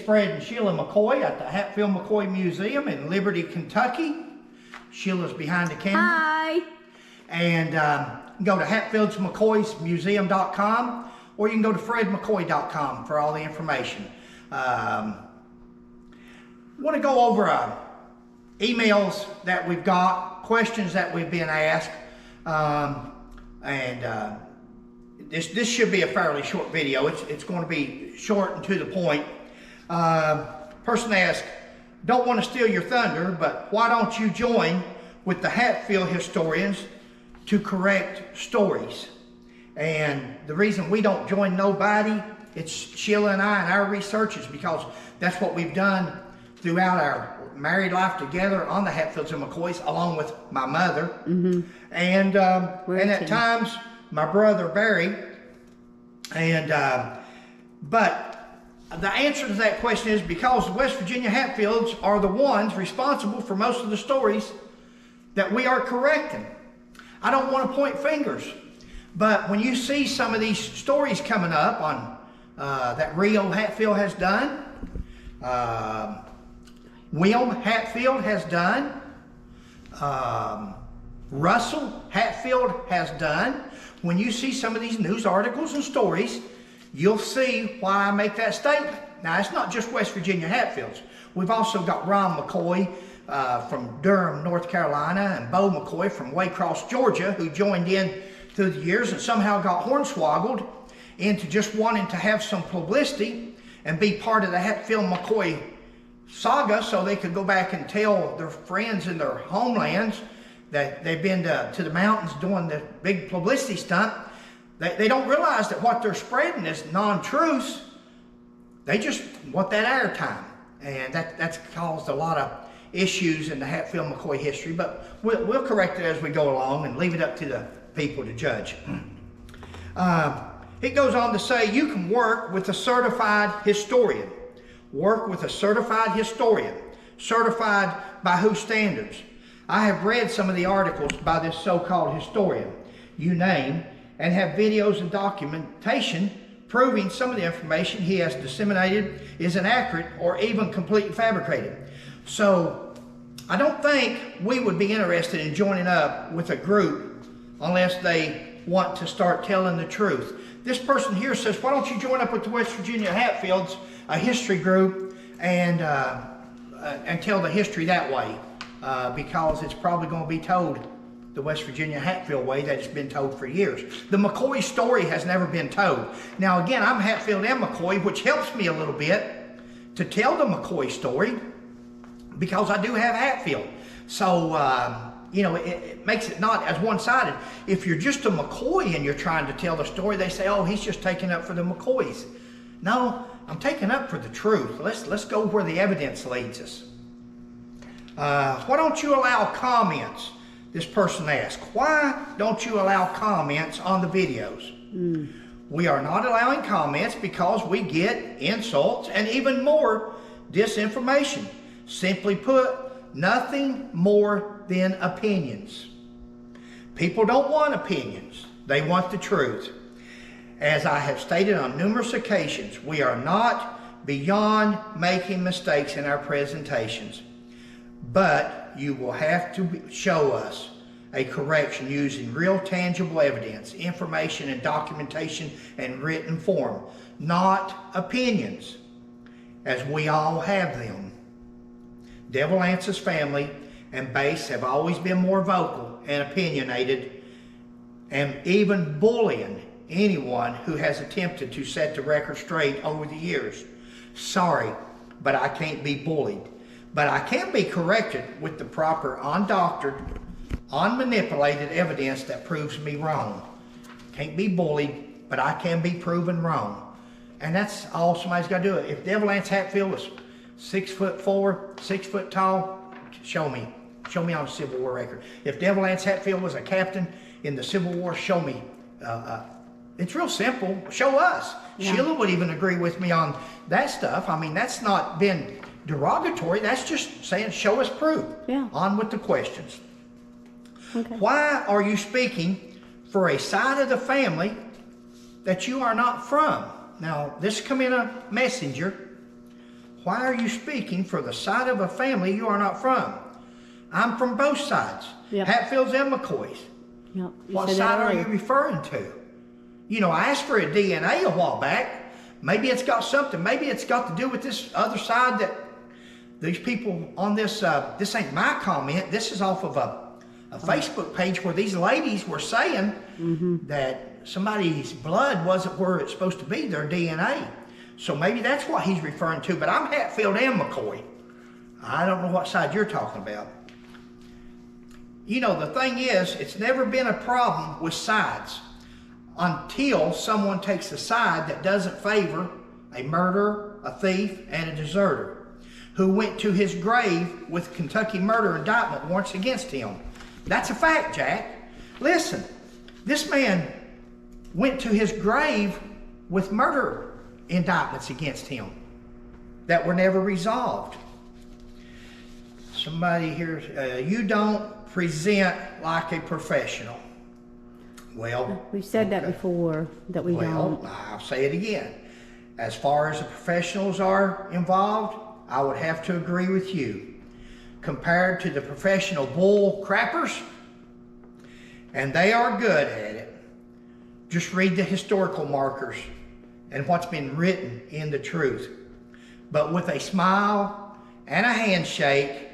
Fred and Sheila McCoy at the Hatfield McCoy Museum in Liberty, Kentucky. Sheila's behind the camera. Hi. And go to HatfieldsMcCoysMuseum.com, or you can go to FredMcCoy.com for all the information. Want to go over emails that we've got, questions that we've been asked, this should be a fairly short video. It's going to be short and to the point. Person asked, don't want to steal your thunder, but why don't you join with the Hatfield historians to correct stories? And the reason we don't join nobody, it's Sheila and I and our research, is because that's what we've done throughout our married life together on the Hatfields and McCoys, along with my mother. Mm-hmm. And at times my brother Barry. And but the answer to that question is because the West Virginia Hatfields are the ones responsible for most of the stories that we are correcting. I don't want to point fingers, but when you see some of these stories coming up on that Rio Hatfield has done, William Hatfield has done, Russell Hatfield has done, when you see some of these news articles and stories, you'll see why I make that statement. Now, it's not just West Virginia Hatfields. We've also got Ron McCoy from Durham, North Carolina, and Bo McCoy from Waycross, Georgia, who joined in through the years and somehow got hornswoggled into just wanting to have some publicity and be part of the Hatfield McCoy saga so they could go back and tell their friends in their homelands that they've been to the mountains doing the big publicity stunt. They don't realize that what they're spreading is non-truths. They just want that airtime. And that's caused a lot of issues in the Hatfield McCoy history. But we'll correct it as we go along and leave it up to the people to judge. It goes on to say you can work with a certified historian. Work with a certified historian. Certified by whose standards? I have read some of the articles by this so-called historian, you name, and have videos and documentation proving some of the information he has disseminated is inaccurate or even completely fabricated. So I don't think we would be interested in joining up with a group unless they want to start telling the truth. This person here says, why don't you join up with the West Virginia Hatfields, a history group, and tell the history that way. Because it's probably going to be told the West Virginia Hatfield way that it's been told for years. The McCoy story has never been told. Now again, I'm Hatfield and McCoy, which helps me a little bit to tell the McCoy story because I do have Hatfield. So, it makes it not as one-sided. If you're just a McCoy and you're trying to tell the story, they say, oh, he's just taking up for the McCoys. No, I'm taking up for the truth. Let's go where the evidence leads us. Why don't you allow comments? This person asked, why don't you allow comments on the videos? We are not allowing comments because we get insults and even more disinformation. Simply put, nothing more than opinions. People don't want opinions. They want the truth. As I have stated on numerous occasions, we are not beyond making mistakes in our presentations. But you will have to show us a correction using real tangible evidence, information and documentation in written form, not opinions, as we all have them. Devil Ance's family and base have always been more vocal and opinionated and even bullying anyone who has attempted to set the record straight over the years. Sorry, but I can't be bullied. But I can be corrected with the proper undoctored, unmanipulated evidence that proves me wrong. Can't be bullied, but I can be proven wrong. And that's all somebody's got to do. If Devil Anse Hatfield was 6'4", 6 foot tall, show me. Show me on a Civil War record. If Devil Anse Hatfield was a captain in the Civil War, show me. It's real simple. Show us. Yeah. Sheila would even agree with me on that stuff. I mean, that's not been derogatory. That's just saying, show us proof. Yeah. On with the questions. Okay. Why are you speaking for a side of the family that you are not from? Now, this come in a messenger. Why are you speaking for the side of a family you are not from? I'm from both sides. Yep. Hatfields and McCoys. Yep. What side are you referring to? You know, I asked for a DNA a while back. Maybe it's got something. Maybe it's got to do with this other side that these people on this, this ain't my comment. This is off of a Facebook page where these ladies were saying that somebody's blood wasn't where it's supposed to be, their DNA. So maybe that's what he's referring to. But I'm Hatfield and McCoy. I don't know what side you're talking about. You know, the thing is, it's never been a problem with sides until someone takes a side that doesn't favor a murderer, a thief, and a deserter who went to his grave with Kentucky murder indictment warrants against him. That's a fact, Jack. Listen, this man went to his grave with murder indictments against him that were never resolved. Somebody here, you don't present like a professional. Well, We've said that before, that we don't. I'll say it again. As far as the professionals are involved, I would have to agree with you. Compared to the professional bull crappers, and they are good at it. Just read the historical markers and what's been written in the truth. But with a smile and a handshake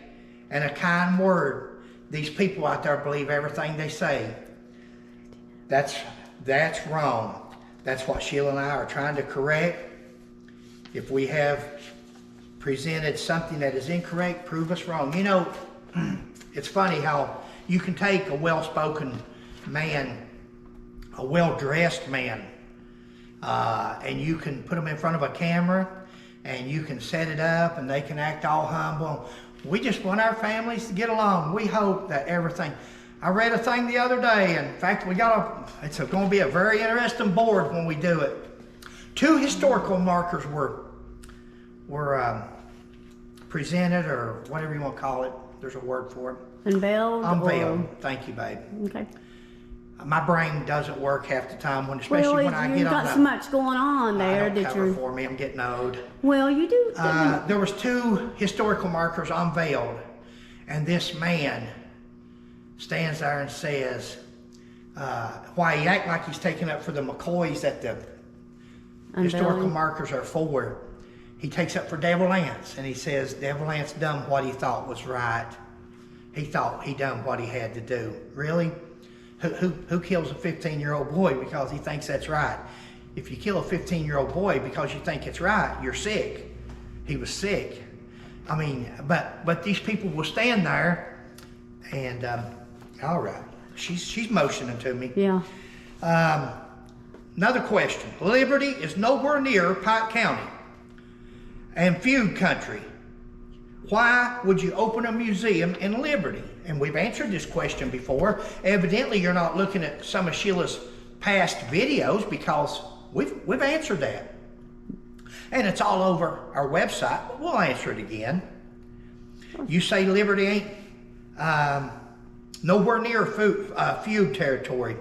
and a kind word, these people out there believe everything they say. That's wrong. That's what Sheila and I are trying to correct. If we have presented something that is incorrect, prove us wrong. You know, it's funny how you can take a well-spoken man, a well-dressed man, and you can put them in front of a camera and you can set it up and they can act all humble. We just want our families to get along. We hope that everything. I read a thing the other day, and in fact, it's going to be a very interesting board when we do it. 2 historical markers were presented, or whatever you want to call it. There's a word for it. Unveiled? Unveiled. Thank you, babe. Okay. My brain doesn't work half the time, especially when I get on. You've got so much going on there that you're. For me, I'm getting old. Well, you do. There was 2 historical markers unveiled, and this man stands there and says, why he act like he's taking up for the McCoys that the historical markers are for. He takes up for Devil Lance, and he says Devil Lance done what he thought was right. He thought he done what he had to do. Really? Who kills a 15-year-old boy because he thinks that's right? If you kill a 15-year-old boy because you think it's right, you're sick. He was sick. I mean, but these people will stand there, and all right, she's motioning to me. Yeah. Another question. Liberty is nowhere near Pike County and Feud Country. Why would you open a museum in Liberty? And we've answered this question before. Evidently, you're not looking at some of Sheila's past videos, because we've answered that. And it's all over our website, but we'll answer it again. You say Liberty ain't nowhere near Feud territory.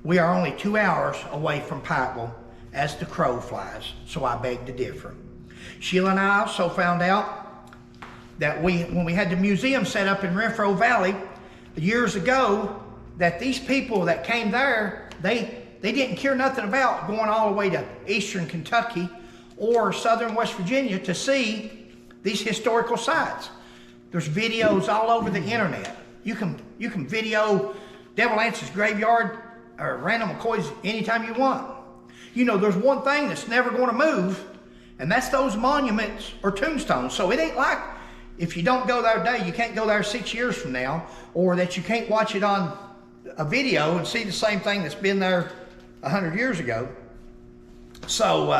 We are only 2 hours away from Pikeville as the crow flies, so I beg to differ. Sheila and I also found out that when we had the museum set up in Renfro Valley years ago, that these people that came there, they didn't care nothing about going all the way to eastern Kentucky or southern West Virginia to see these historical sites. There's videos all over the internet. You can video Devil Lance's graveyard or Randall McCoy's anytime you want. You know, there's one thing that's never going to move, and that's those monuments or tombstones. So it ain't like if you don't go there today, you can't go there 6 years from now, or that you can't watch it on a video and see the same thing that's been there 100 years ago. So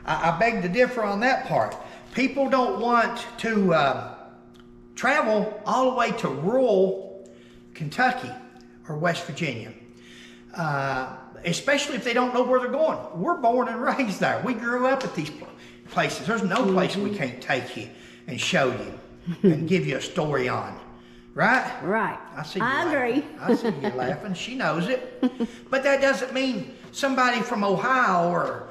I beg to differ on that part. People don't want to travel all the way to rural Kentucky or West Virginia, especially if they don't know where they're going. We're born and raised there. We grew up at these places. There's no place we can't take you and show you and give you a story on. Right? Right. I agree. I see you laughing. She knows it. But that doesn't mean somebody from Ohio or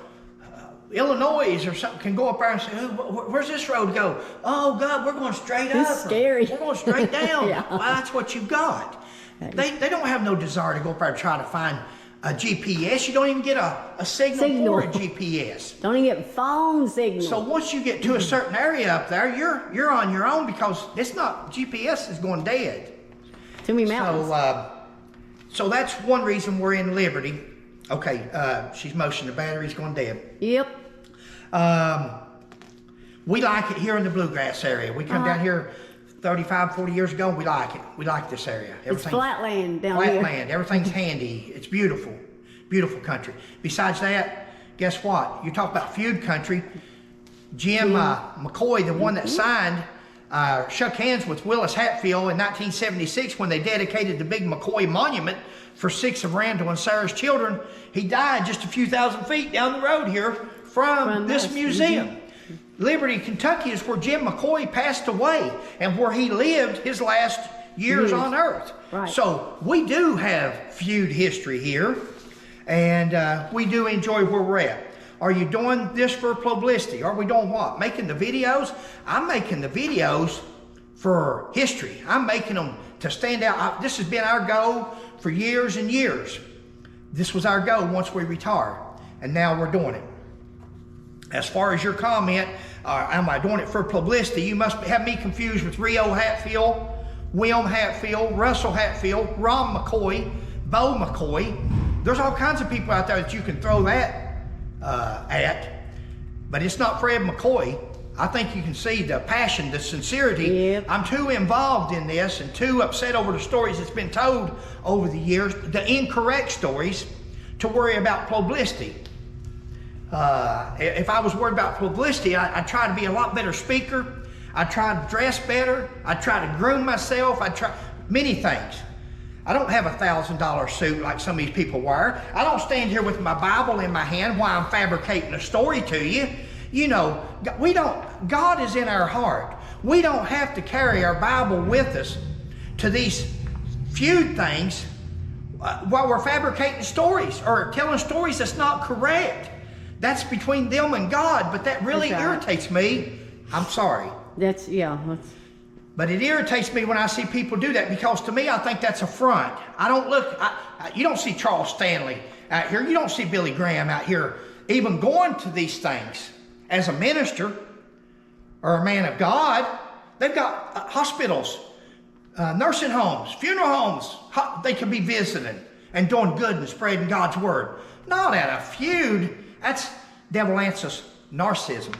Illinois or something can go up there and say, where's this road go? Oh God, we're going straight up. It's scary. We're going straight down. Yeah. Well, that's what you've got. They don't have no desire to go up there and try to find a GPS. You don't even get a signal for a GPS. Don't even get phone signal. So once you get to a certain area up there, you're on your own because it's not, GPS is going dead. Too many mountains. So that's one reason we're in Liberty. Okay, she's motioning the battery's going dead. Yep. We like it here in the Bluegrass area. We come down here 35, 40 years ago, we like it. We like this area. It's flatland down here. Flatland, everything's handy. It's beautiful, beautiful country. Besides that, guess what? You talk about Feud Country. Jim McCoy, the one that signed, shook hands with Willis Hatfield in 1976 when they dedicated the big McCoy monument for 6 of Randall and Sarah's children. He died just a few thousand feet down the road here from this museum. Liberty, Kentucky is where Jim McCoy passed away and where he lived his last years on earth. Right. So we do have feud history here, and we do enjoy where we're at. Are you doing this for publicity? Are we doing what? Making the videos? I'm making the videos for history. I'm making them to stand out. This has been our goal for years and years. This was our goal once we retired, and now we're doing it. As far as your comment, am I doing it for publicity? You must have me confused with Rio Hatfield, William Hatfield, Russell Hatfield, Ron McCoy, Bo McCoy. There's all kinds of people out there that you can throw that at, but it's not Fred McCoy. I think you can see the passion, the sincerity. Yep. I'm too involved in this and too upset over the stories that's been told over the years, the incorrect stories, to worry about publicity. If I was worried about publicity, I'd try to be a lot better speaker. I'd try to dress better. I'd try to groom myself. I'd try many things. I don't have a $1,000 suit like some of these people wear. I don't stand here with my Bible in my hand while I'm fabricating a story to you. You know, God is in our heart. We don't have to carry our Bible with us to these feud things while we're fabricating stories or telling stories that's not correct. That's between them and God, but that really irritates me. I'm sorry. But it irritates me when I see people do that, because to me, I think that's a front. You don't see Charles Stanley out here. You don't see Billy Graham out here even going to these things as a minister or a man of God. They've got hospitals, nursing homes, funeral homes. They can be visiting and doing good and spreading God's word. Not at a feud. That's devil answers narcissist.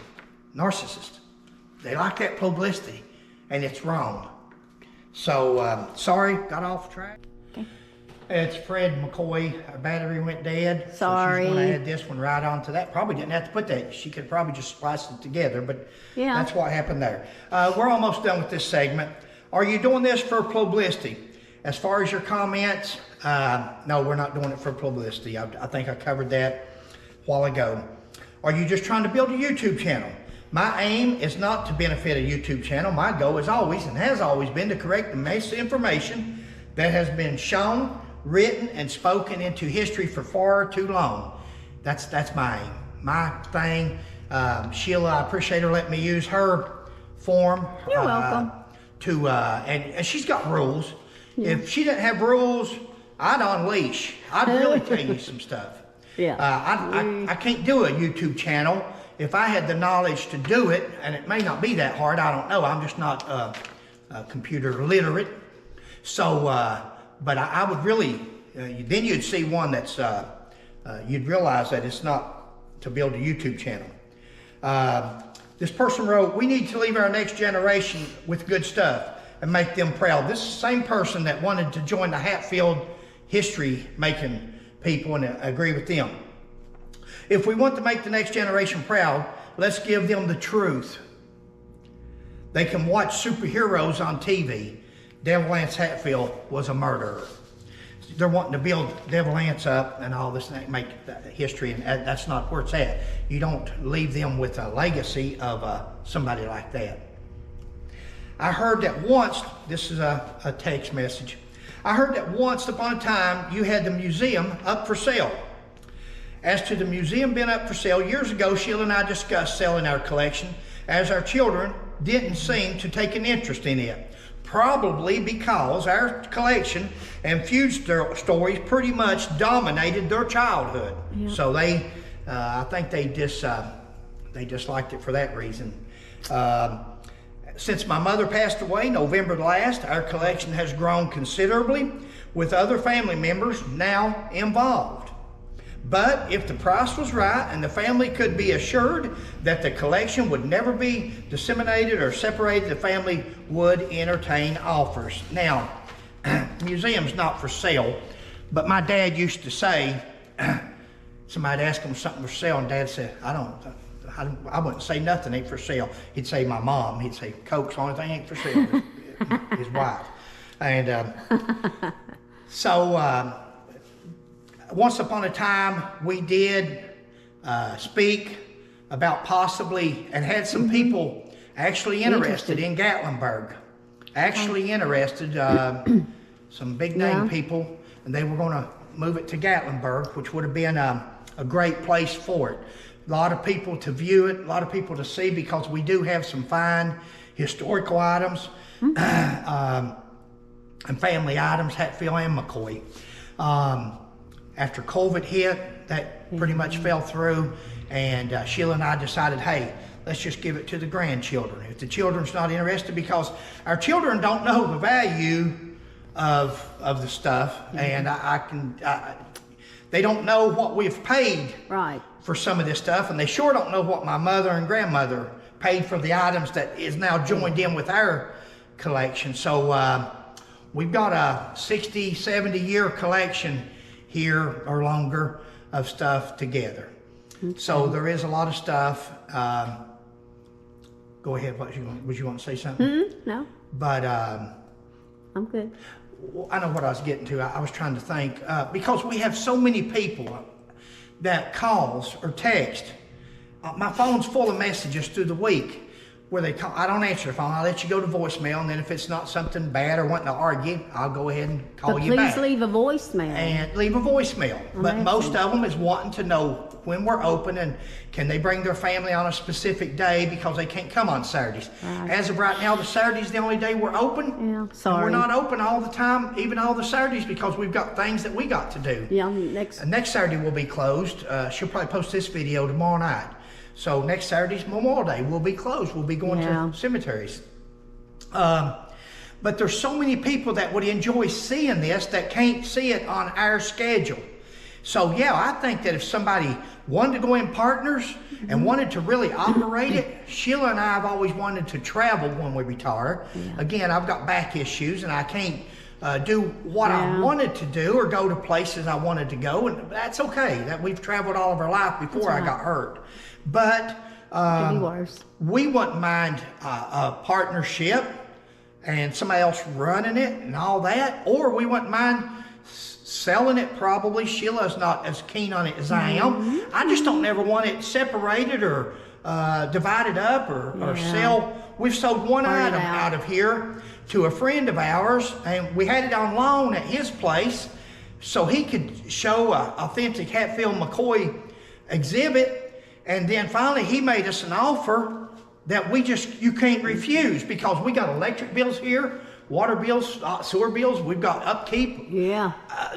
They like that publicity, and it's wrong. So, sorry, got off track. Okay. It's Fred McCoy. Our battery went dead. Sorry. So she's going to add this one right onto that. Probably didn't have to put that. She could probably just splice it together, but that's what happened there. We're almost done with this segment. Are you doing this for publicity? As far as your comments, no, we're not doing it for publicity. I think I covered that a while ago. Are you just trying to build a YouTube channel? My aim is not to benefit a YouTube channel. My goal is always and has always been to correct the misinformation that has been shown, written, and spoken into history for far too long. That's my aim. My thing. Sheila, I appreciate her letting me use her form. You're welcome. And she's got rules. Yeah. If she didn't have rules, I'd unleash. I'd really tell you some stuff. Yeah. I can't do a YouTube channel. If I had the knowledge to do it, and it may not be that hard, I don't know. I'm just not computer literate. So, but I would really, then you'd see one that's, you'd realize that it's not to build a YouTube channel. This person wrote, we need to leave our next generation with good stuff and make them proud. This is the same person that wanted to join the Hatfield history making people and agree with them. If we want to make the next generation proud, let's give them the truth. They can watch superheroes on TV. Devil Lance Hatfield was a murderer. They're wanting to build Devil Lance up and all this, and make history, and that's not where it's at. You don't leave them with a legacy of somebody like that. I heard that once, this is a text message. I heard that once upon a time you had the museum up for sale. As to the museum being up for sale, years ago, Sheila and I discussed selling our collection as our children didn't seem to take an interest in it. Probably because our collection and Feud stories pretty much dominated their childhood. Yep. So I think they disliked it for that reason. Since my mother passed away November last, our collection has grown considerably with other family members now involved. But if the price was right and the family could be assured that the collection would never be disseminated or separated, the family would entertain offers. Now, museum's not for sale, but my dad used to say, somebody'd ask him something for sale, and Dad said, I wouldn't say nothing ain't for sale. He'd say my mom, he'd say, Coke's the only thing ain't for sale, his wife. And once upon a time, we did speak about possibly, and had some people actually interested in Gatlinburg. Actually interested, some big name people, and they were going to move it to Gatlinburg, which would have been a great place for it. A lot of people to view it, a lot of people to see, because we do have some fine historical items and family items, Hatfield and McCoy. After COVID hit, that pretty much fell through, and Sheila and I decided, hey, let's just give it to the grandchildren. If the children's not interested, because our children don't know the value of the stuff, and they don't know what we've paid for some of this stuff, and they sure don't know what my mother and grandmother paid for the items that is now joined in with our collection. So we've got a 60, 70 year collection here or longer of stuff together. Okay. So there is a lot of stuff. Go ahead, was you want to say something? No. But I'm good. I know what I was getting to. I was trying to think, because we have so many people that calls or text. My phone's full of messages through the week where they call. I don't answer the phone. I'll let you go to voicemail, and then if it's not something bad or wanting to argue, I'll go ahead and call you back. Please leave a voicemail. And leave a voicemail. But most of them is wanting to know when we're open, and can they bring their family on a specific day because they can't come on Saturdays. Right. As of right now, the Saturday's the only day we're open. Yeah, sorry. And we're not open all the time, even all the Saturdays, because we've got things that we got to do. Yeah, next Saturday will be closed. She'll probably post this video tomorrow night. So next Saturday's Memorial Day. We'll be closed. We'll be going to cemeteries. But there's so many people that would enjoy seeing this that can't see it on our schedule. So yeah, I think that if somebody wanted to go in partners and wanted to really operate it, Sheila and I have always wanted to travel when we retire. Yeah. Again, I've got back issues and I can't do what I wanted to do or go to places I wanted to go, and that's okay. That we've traveled all of our life before I got hurt. But we wouldn't mind a partnership and somebody else running it and all that, or we wouldn't mind selling it. Probably Sheila's not as keen on it as I am. I just don't ever want it separated or divided up or sell. We've sold one item out of here to a friend of ours, and we had it on loan at his place so he could show an authentic Hatfield McCoy exhibit. And then finally he made us an offer that you can't refuse, because we got electric bills here, water bills, sewer bills, we've got upkeep. Yeah.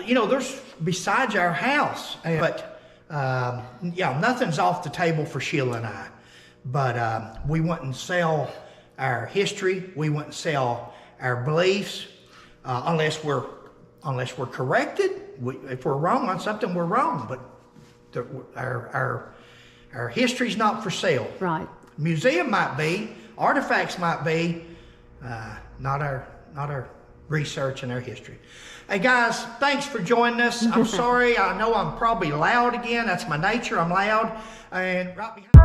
There's besides our house. But nothing's off the table for Sheila and I. But we wouldn't sell our history, we wouldn't sell our beliefs unless we're corrected. If we're wrong on something, we're wrong. But our history's not for sale. Right. Museum might be, artifacts might be, not our research and our history. Hey guys, thanks for joining us. I'm sorry, I know I'm probably loud again. That's my nature, I'm loud. And right behind